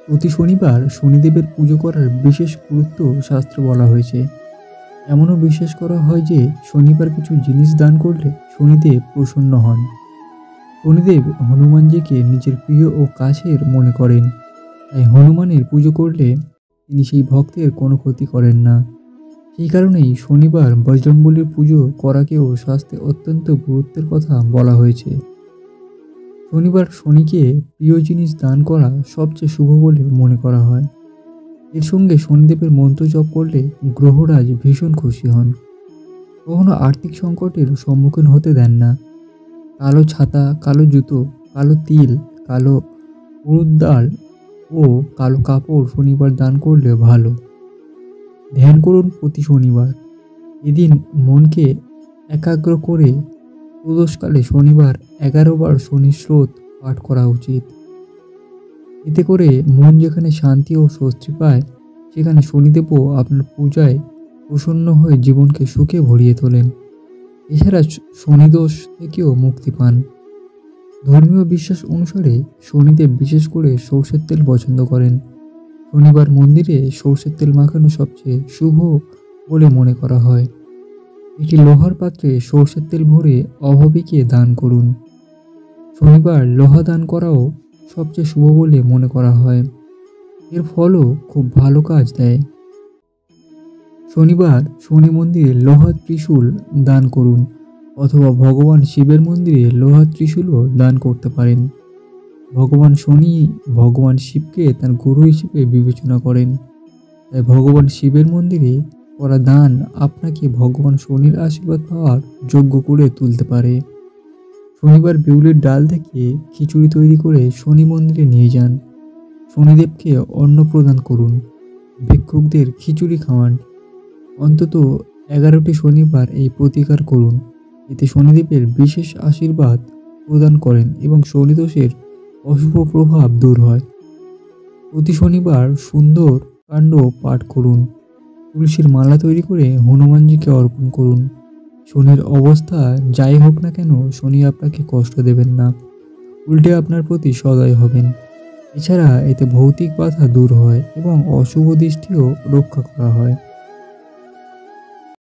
প্রতি শনিবার শনিদেবের পুজো করার বিশেষ গুরুত্ব শাস্ত্রে বলা হয়েছে। এমনও বিশ্বাস করা হয় যে শনিবার কিছু জিনিস দান করলে শনিদেব প্রসন্ন হন। শনিদেব হনুমানজিকে নিজের প্রিয় ও কাছের মনে করেন, তাই হনুমানের পুজো করলে তিনি সেই ভক্তের কোনো ক্ষতি করেন না। সেই কারণেই শনিবার বজরংবলীর পুজো করাকেও শাস্ত্রে অত্যন্ত গুরুত্বের কথা বলা হয়েছে। শনিবার শনিকে প্রিয় জিনিস দান করা সবচেয়ে শুভ বলে মনে করা হয়। এর সঙ্গে শনিদেবের মন্ত্র জপ করলে গ্রহরাজ ভীষণ খুশি হন। কখনো আর্থিক সংকটের সম্মুখীন হতে দেন না। কালো ছাতা, কালো জুতো, কালো তিল, কালো উড়দ ডাল ও কালো কাপড় শনিবার দান করলে ভালো। ধ্যান করুন প্রতি শনিবার। এদিন মনকে একাগ্র করে প্রদোষকালে শনিবার 11 বার শনি স্রোত পাঠ করা উচিত। এতে করে মন যেখানে শান্তি ও স্বস্তি পায়, সেখানে শনিদেবও আপনার পূজায় প্রসন্ন হয়ে জীবনকে সুখে ভরিয়ে তোলেন। এছাড়া শনিদোষ থেকেও মুক্তি পান। ধর্মীয় বিশ্বাস অনুসারে শনিদেব বিশেষ করে সর্ষের তেল পছন্দ করেন। শনিবার মন্দিরে সর্ষের তেল মাখানো সবচেয়ে শুভ বলে মনে করা হয়। একটি লোহার পাত্রে সর্ষের তেল ভরে অভাবীকে দান করুন। শনিবার লোহা দান করাও সবচেয়ে শুভ বলে মনে করা হয়। এর ফলও খুব ভালো কাজ দেয়। শনিবার শনি মন্দিরে লোহার ত্রিশূল দান করুন, অথবা ভগবান শিবের মন্দিরে লোহার ত্রিশূলও দান করতে পারেন। ভগবান শনি ভগবান শিবকে তার গুরু হিসেবে বিবেচনা করেন, তাই ভগবান শিবের মন্দিরে করা দান আপনাকে ভগবান শনির আশীর্বাদ পাওয়ার যোগ্য করে তুলতে পারে। শনিবার বিউলির ডাল থেকে খিচুড়ি তৈরি করে শনি মন্দিরে নিয়ে যান। শনিদেবকে অন্ন প্রদান করুন। ভিক্ষুকদের খিচুড়ি খাওয়ান। অন্তত 11টি শনিবার এই প্রতিকার করুন। এতে শনিদেবের বিশেষ আশীর্বাদ প্রদান করেন এবং শনিদোষের অশুভ প্রভাব দূর হয়। প্রতি শনিবার সুন্দর কাণ্ড পাঠ করুন। তুলসীর মালা তৈরি করে হনুমানজিকে অর্পণ করুন। শনির অবস্থা যাই হোক না কেন, শনি আপনাকে কষ্ট দেবেন না, উল্টে আপনার প্রতি সদয় হবেন। এছাড়া এতে ভৌতিক বাধা দূর হয় এবং অশুভ দৃষ্টিও রক্ষা করা হয়।